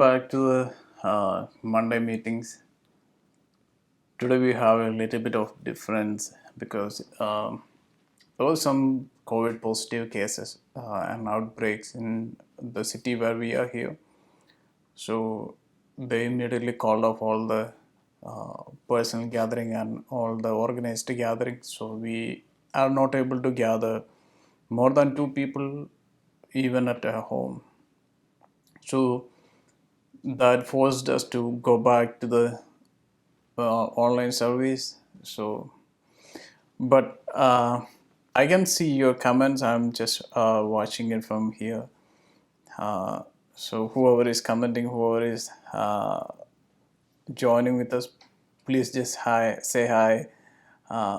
back to the Monday meetings. Today we have a little bit of difference because there was some COVID positive cases and outbreaks in the city where we are here. So they immediately called off all the personal gathering and all the organized gatherings. So we are not able to gather more than two people even at a home. So that forced us to go back to the online service. So, but I can see your comments. I'm just watching it from here. So whoever is commenting, whoever is joining with us, please just say hi,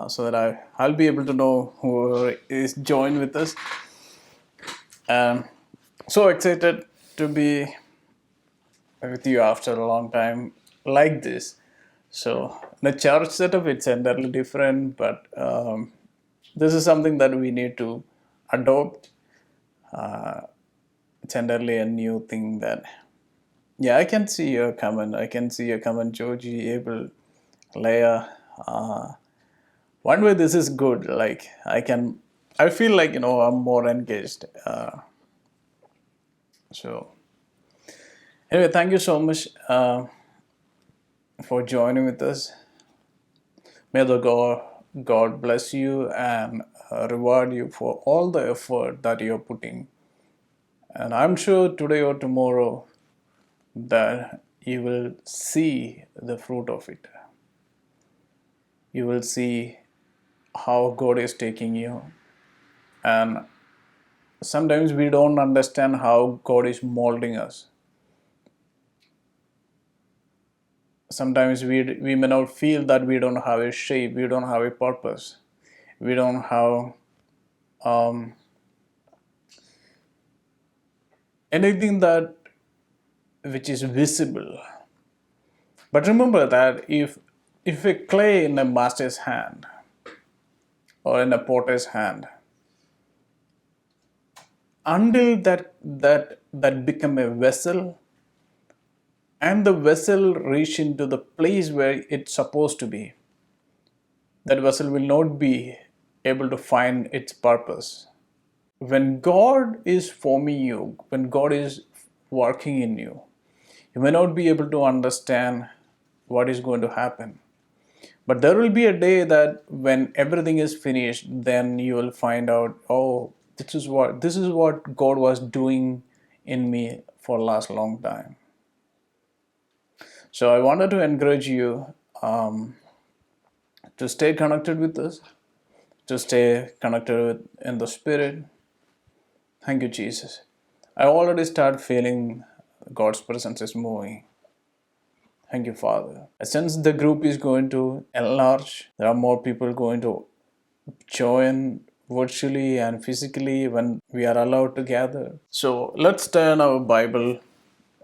so that I'll be able to know whoever is joined with us. So excited to be with you after a long time like this. So the church setup, it's entirely different, but this is something that we need to adopt. It's entirely a new thing that, yeah, I can see your comment. I can see your comment, Georgie, Abel, Leia. One way this is good. Like I feel like, I'm more engaged. So anyway, thank you so much for joining with us. May the God bless you and reward you for all the effort that you're putting. And I'm sure today or tomorrow that you will see the fruit of it. You will see how God is taking you. And sometimes we don't understand how God is molding us. Sometimes we may not feel that we don't have a shape, we don't have a purpose, we don't have anything that which is visible. But remember that if a clay in a master's hand or in a potter's hand, until that become a vessel, and the vessel reach into the place where it's supposed to be, that vessel will not be able to find its purpose. When God is forming you, when God is working in you, you may not be able to understand what is going to happen. But there will be a day that when everything is finished, then you will find out, oh, this is what God was doing in me for last long time. So I wanted to encourage you to stay connected with us, to stay connected in the Spirit. Thank you, Jesus. I already start feeling God's presence is moving. Thank you, Father. Since the group is going to enlarge, there are more people going to join virtually and physically when we are allowed to gather. So let's turn our Bible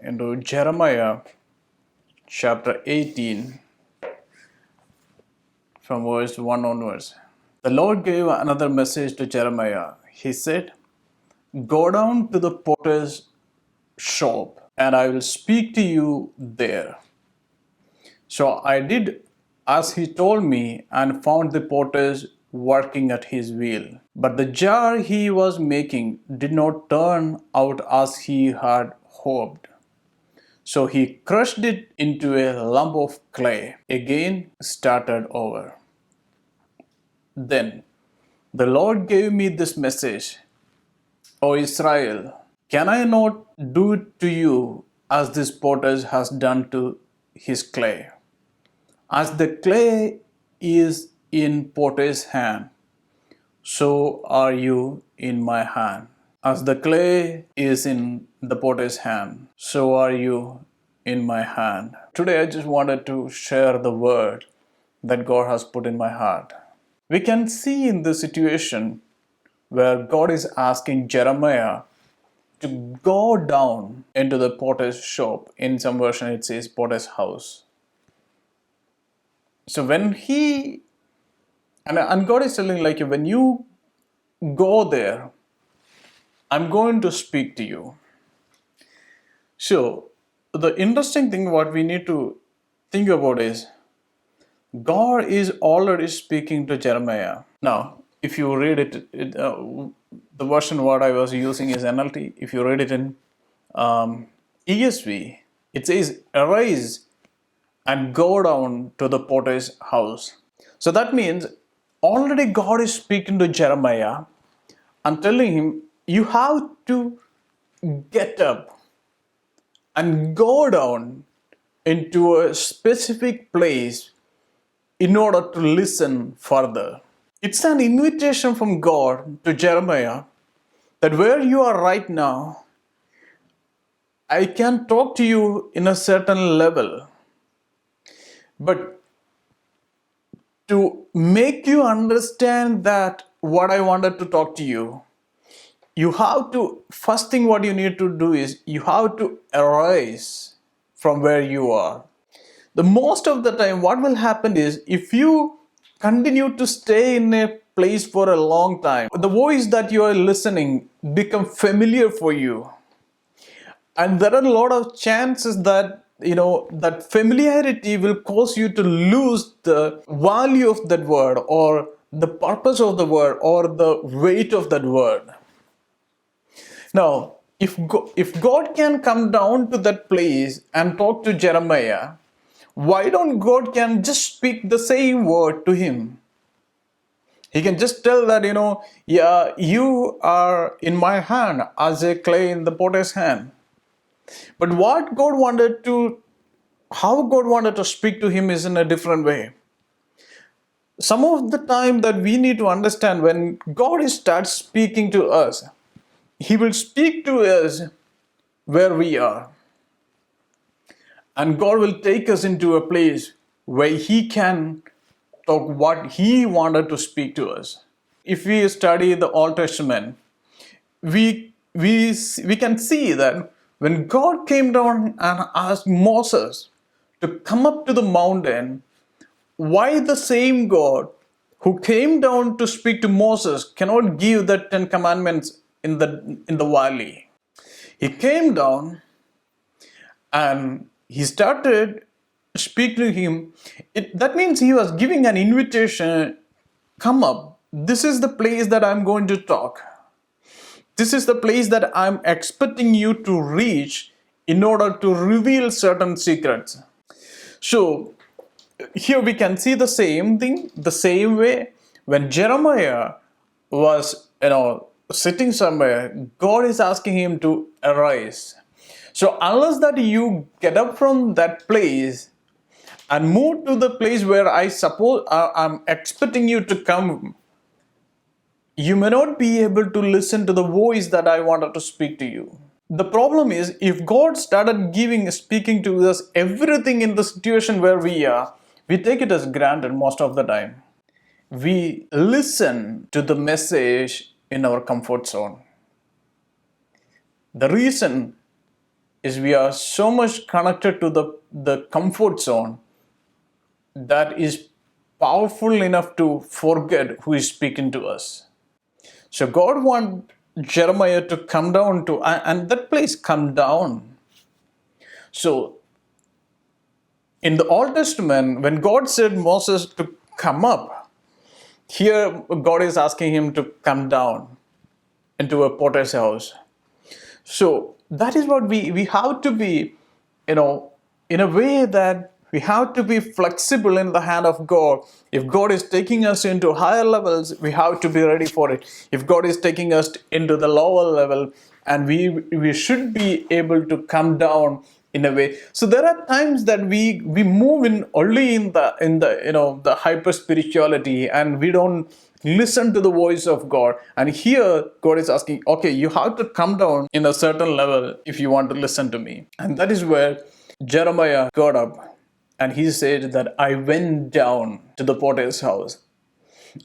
into Jeremiah chapter 18 from verse 1 onwards. The Lord gave another message to Jeremiah. He said, "Go down to the potter's shop, and I will speak to you there." So I did as he told me and found the potter working at his wheel. But the jar he was making did not turn out as he had hoped. So he crushed it into a lump of clay. Again started over. Then the Lord gave me this message: O Israel, can I not do it to you as this potter has done to his clay? As the clay is in potter's hand, so are you in my hand. As the clay is in the potter's hand, so are you in my hand. Today I just wanted to share the word that God has put in my heart. We can see in this situation where God is asking Jeremiah to go down into the potter's shop. In some version it says potter's house. So when and God is telling, like, when you go there, I'm going to speak to you. So the interesting thing what we need to think about is God is already speaking to Jeremiah. Now, if you read the version what I was using is NLT. If you read it in ESV, it says, "Arise and go down to the potter's house." So that means already God is speaking to Jeremiah and telling him, you have to get up and go down into a specific place in order to listen further. It's an invitation from God to Jeremiah that where you are right now, I can talk to you in a certain level, but to make you understand that what I wanted to talk to you, you have to, first thing what you need to do is you have to arise from where you are. The most of the time what will happen is if you continue to stay in a place for a long time, the voice that you are listening become familiar for you, and there are a lot of chances that that familiarity will cause you to lose the value of that word or the purpose of the word or the weight of that word. Now, if God can come down to that place and talk to Jeremiah, why don't God can just speak the same word to him? He can just tell that, yeah, you are in my hand as a clay in the potter's hand. But how God wanted to speak to him is in a different way. Some of the time that we need to understand when God starts speaking to us, He will speak to us where we are. And God will take us into a place where He can talk what He wanted to speak to us. If we study the Old Testament, we can see that when God came down and asked Moses to come up to the mountain, why the same God who came down to speak to Moses cannot give the 10 commandments in the valley? He came down and he started speaking to him. That means he was giving an invitation, come up. This is the place that I'm going to talk. This is the place that I'm expecting you to reach in order to reveal certain secrets. So here we can see the same thing, the same way when Jeremiah was, sitting somewhere, God is asking him to arise. So unless that you get up from that place and move to the place where I suppose I'm expecting you to come, you may not be able to listen to the voice that I wanted to speak to you. The problem is if God started speaking to us everything in the situation where we are, we take it as granted most of the time. We listen to the message in our comfort zone. The reason is we are so much connected to the comfort zone that is powerful enough to forget who is speaking to us. So God wants Jeremiah to come down to, and that place come down. So in the Old Testament, when God said Moses to come up, here God is asking him to come down into a potter's house. So that is what we have to be, in a way that we have to be flexible in the hand of God. If God is taking us into higher levels, we have to be ready for it. If God is taking us into the lower level, and we should be able to come down in a way. So there are times that we move in only in the hyper spirituality, and we don't listen to the voice of God. And here God is asking, okay, you have to come down in a certain level if you want to listen to me. And that is where Jeremiah got up and he said that I went down to the potter's house.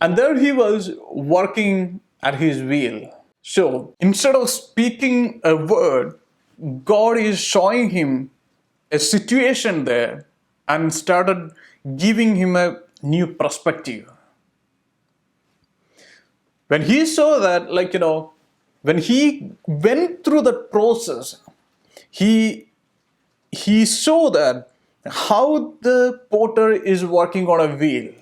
And there he was working at his wheel. So instead of speaking a word, God is showing him a situation there and started giving him a new perspective. When he saw that, when he went through the process, he he saw that how the potter is working on a wheel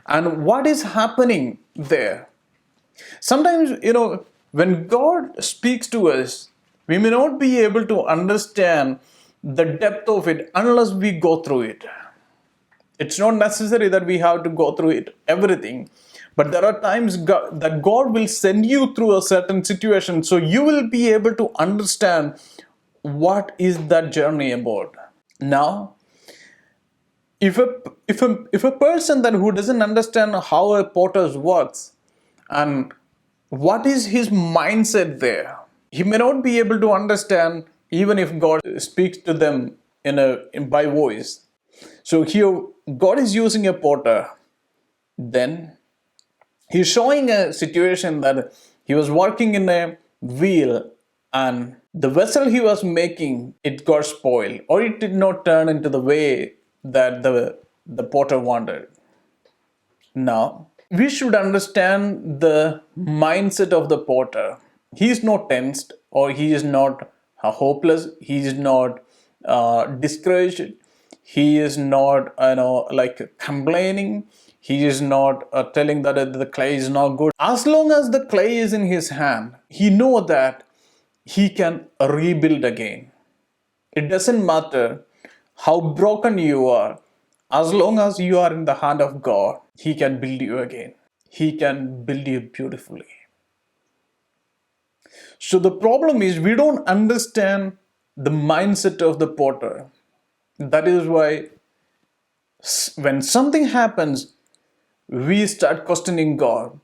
and what is happening there. Sometimes, when God speaks to us, we may not be able to understand the depth of it unless we go through it. It's not necessary that we have to go through it, everything. But there are times that God will send you through a certain situation so you will be able to understand what is that journey about. Now, if a person then who doesn't understand how a potter works and what is his mindset there, he may not be able to understand even if God speaks to them by voice. So here God is using a potter. Then he's showing a situation that he was working in a wheel and the vessel he was making, it got spoiled or it did not turn into the way that the potter wanted. Now we should understand the mindset of the potter. He is not tensed or he is not hopeless. He is not discouraged. He is not like complaining. He is not telling that the clay is not good. As long as the clay is in his hand, he knows that he can rebuild again. It doesn't matter how broken you are, as long as you are in the hand of God, He can build you again. He can build you beautifully. So the problem is we don't understand the mindset of the potter. That is why when something happens, we start questioning God.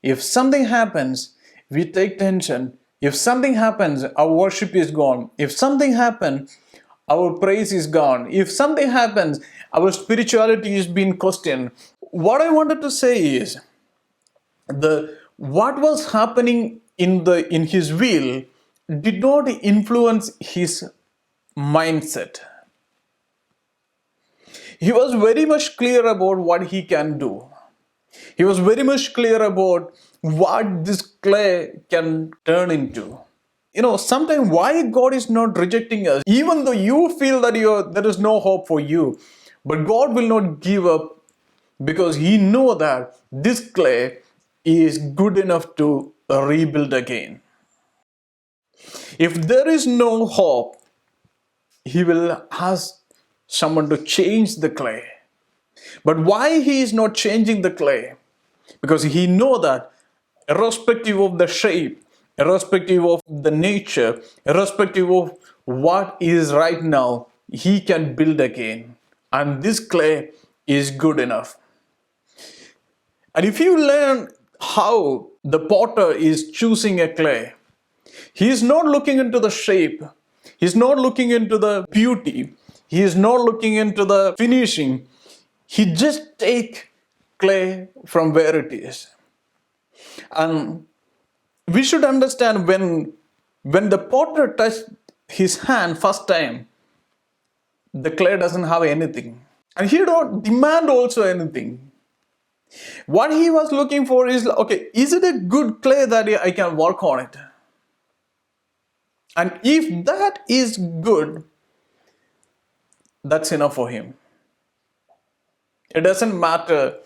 If something happens, we take tension. If something happens, our worship is gone. If something happens, our praise is gone. If something happens, our spirituality is being questioned. What I wanted to say is the what was happening in his will did not influence his mindset. He was very much clear about what he can do. He was very much clear about what this clay can turn into. Sometimes why God is not rejecting us, even though you feel that there is no hope for you, but God will not give up because He knows that this clay is good enough to rebuild again. If there is no hope, He will ask someone to change the clay. But why He is not changing the clay? Because He knows that irrespective of the shape, irrespective of the nature, irrespective of what is right now, He can build again. And this clay is good enough. And if you learn how the potter is choosing a clay, he is not looking into the shape, he is not looking into the beauty, he is not looking into the finishing. He just take clay from where it is. And we should understand when the potter touched his hand first time, the clay doesn't have anything. And he don't demand also anything. What he was looking for is, okay, is it a good clay that I can work on it? And if that is good, that's enough for him. It doesn't matter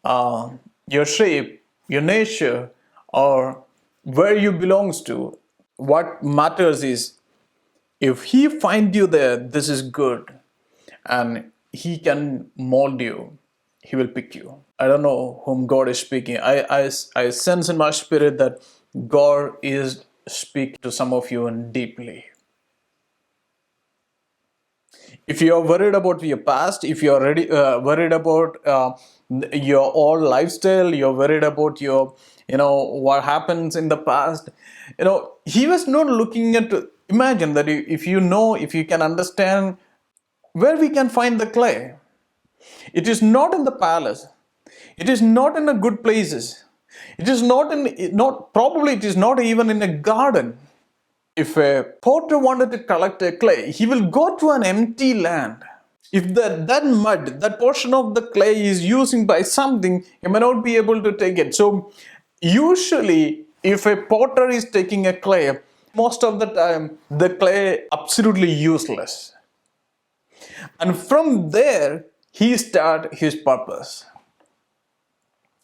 your shape, your nature, or where you belongs to. What matters is if he finds you there, this is good, and he can mold you, he will pick you. I don't know whom God is speaking. I sense in my spirit that God is speaking to some of you deeply. If you are worried about your past, if you are worried about your old lifestyle, you're worried about your, what happens in the past, he was not looking at, imagine that if you can understand where we can find the clay. It is not in the palace. It is not in the good places. It is probably it is not even in a garden. If a potter wanted to collect a clay, he will go to an empty land. If that mud, that portion of the clay is used by something, he may not be able to take it. So usually, if a potter is taking a clay, Most of the time, the clay absolutely useless. And from there, he start his purpose.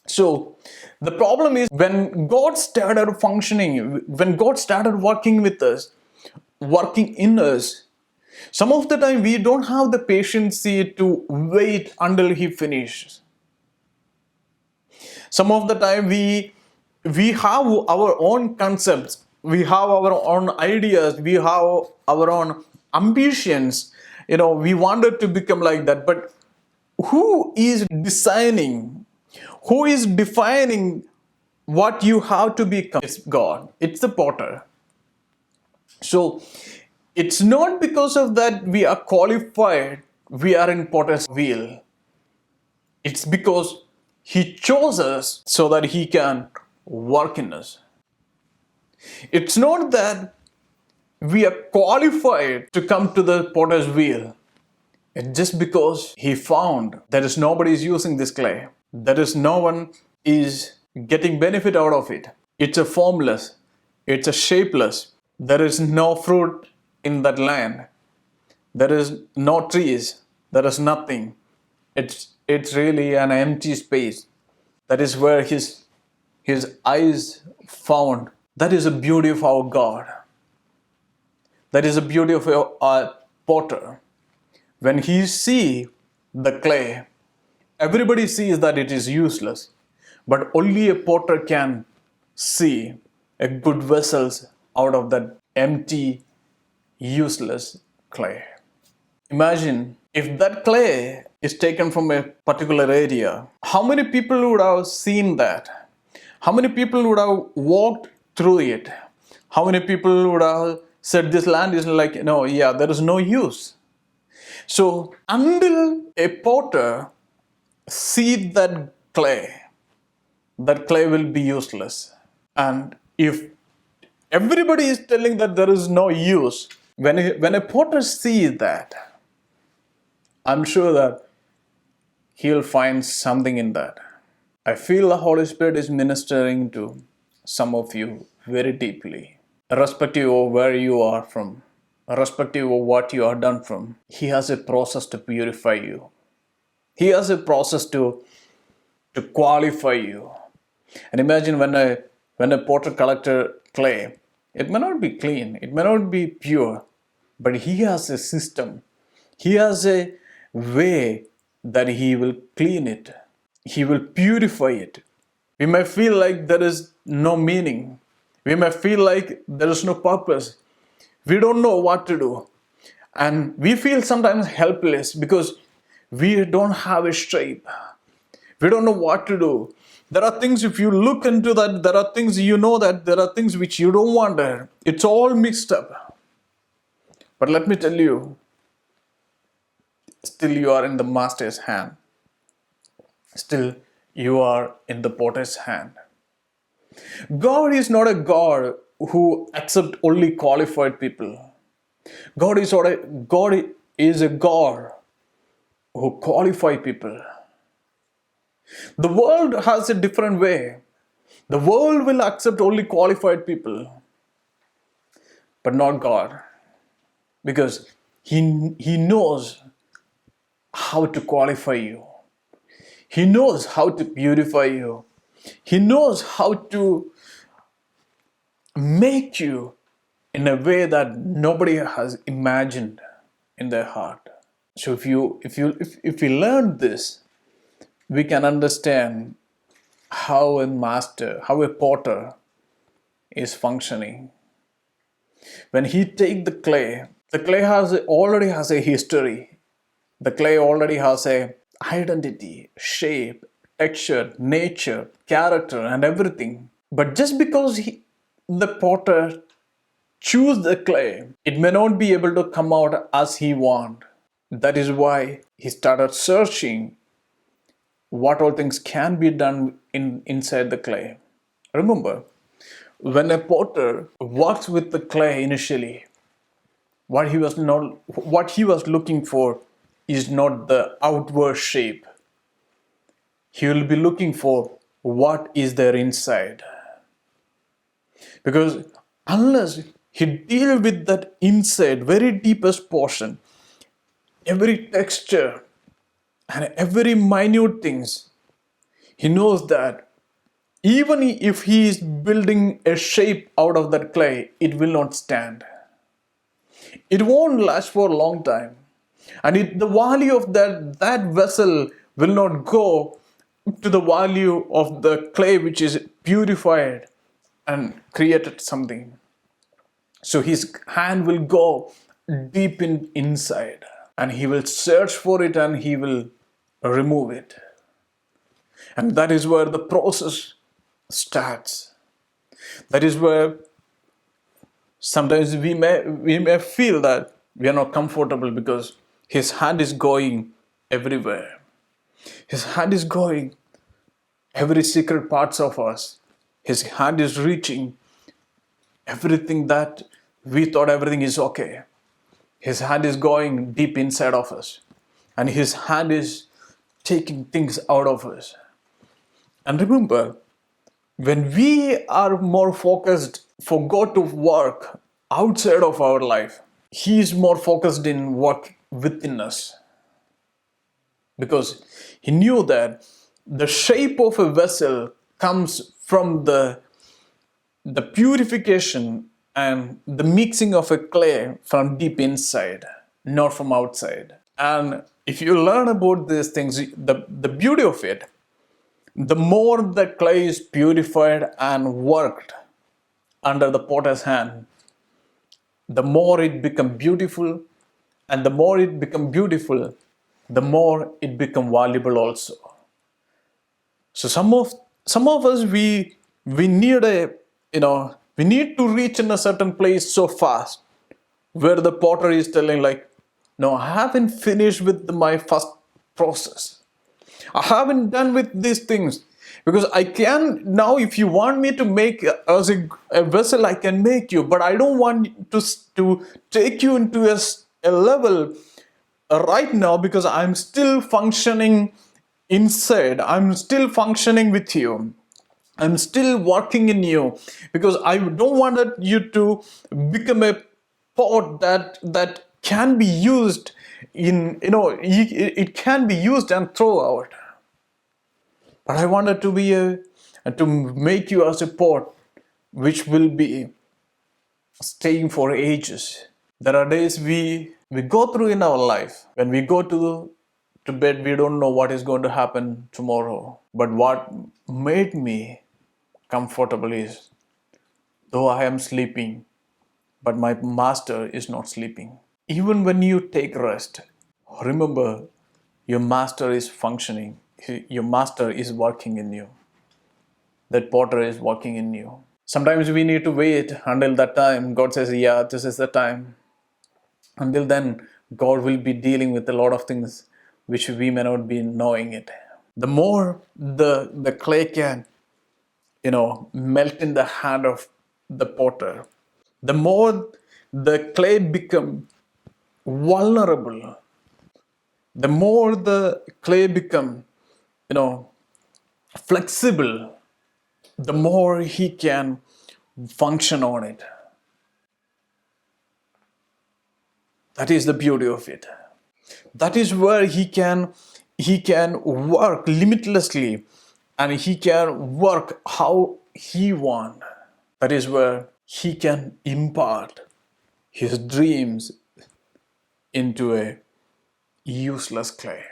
So the problem is when God started functioning, when God started working with us, working in us, some of the time we don't have the patience to wait until he finishes. Some of the time we have our own concepts, we have our own ideas, we have our own ambitions. We wanted to become like that, but who is designing, who is defining what you have to become? It's God, it's the potter. So it's not because of that we are qualified, we are in potter's wheel. It's because he chose us so that he can work in us. It's not that we are qualified to come to the potter's wheel. It's just because he found there is nobody is using this clay. There is no one is getting benefit out of it. It's a formless. It's a shapeless. There is no fruit in that land. There is no trees. There is nothing. It's really an empty space. That is where his eyes found. That is the beauty of our God. That is the beauty of our potter. When he see the clay, everybody sees that it is useless, but only a potter can see a good vessels out of that empty, useless clay. Imagine if that clay is taken from a particular area, how many people would have seen that? How many people would have walked through it? How many people would have said this land is like, no, yeah, there is no use. So until a potter sees that clay will be useless. And if everybody is telling that there is no use, when a potter sees that, I'm sure that he'll find something in that. I feel the Holy Spirit is ministering to some of you very deeply, irrespective of where you are from, irrespective of what you are done from. He has a process to purify you. He has a process to qualify you. And imagine when a potter collected clay, it may not be clean, it may not be pure, but he has a system. He has a way that he will clean it. He will purify it. We may feel like there is no meaning. We may feel like there is no purpose. We don't know what to do. And we feel sometimes helpless because we don't have a shape. We don't know what to do. There are things, if you look into that, there are things that there are things which you don't want. It's all mixed up. But let me tell you, still you are in the master's hand. Still you are in the potter's hand. God is not a God who accepts only qualified people. God is a God who qualifies people. The world has a different way. The world will accept only qualified people, but not God. Because He knows how to qualify you. He knows how to purify you. He knows how to make you in a way that nobody has imagined in their heart. So if we learn this, we can understand how a master, how a potter is functioning. When he take the clay already has a history. The clay already has a identity, shape, texture, nature, character, and everything. But just because the potter choose the clay, it may not be able to come out as he want. That is why he started searching what all things can be done inside the clay. Remember, when a potter works with the clay initially, what he was looking for is not the outward shape. He will be looking for what is there inside. Because unless He deals with that inside, very deepest portion, every texture and every minute things. He knows that even if he is building a shape out of that clay, it will not stand. It won't last for a long time. And the value of that vessel will not go to the value of the clay which is purified and created something. So his hand will go deep inside and he will search for it and he will remove it. And that is where the process starts. That is where sometimes we may feel that we are not comfortable because his hand is going everywhere. His hand is going every secret parts of us. His hand is reaching everything that we thought everything is okay. His hand is going deep inside of us. And his hand is taking things out of us. And remember, when we are more focused for God to work outside of our life, he is more focused in work within us. Because he knew that the shape of a vessel comes from the purification and the mixing of a clay from deep inside, not from outside. And if you learn about these things, the beauty of it, the more the clay is purified and worked under the potter's hand, the more it becomes beautiful, and the more it becomes beautiful, the more it becomes valuable also. So some of us we need we need to reach in a certain place so fast, where the potter is telling like, no, I haven't finished with my first process. I haven't done with these things because I can now. If you want me to make as a vessel, I can make you, but I don't want to take you into a level right now because I'm still functioning inside. I'm still functioning with you. I'm still working in you because I don't want you to become a pot that can be used it can be used and throw out. But I wanted to be to make you as a pot which will be staying for ages. There are days we go through in our life when we go to bed, we don't know what is going to happen tomorrow. But what made me comfortable is, though I am sleeping, but my master is not sleeping. Even when you take rest, remember your master is functioning. Your master is working in you. That potter is working in you. Sometimes we need to wait until that time. God says, yeah, this is the time. Until then, God will be dealing with a lot of things which we may not be knowing it. The more the clay can, melt in the hand of the potter, the more the clay become vulnerable, the more the clay become, flexible, the more he can function on it. That is the beauty of it. That is where he can work limitlessly and he can work how he wants. That is where he can impart his dreams into a useless clay.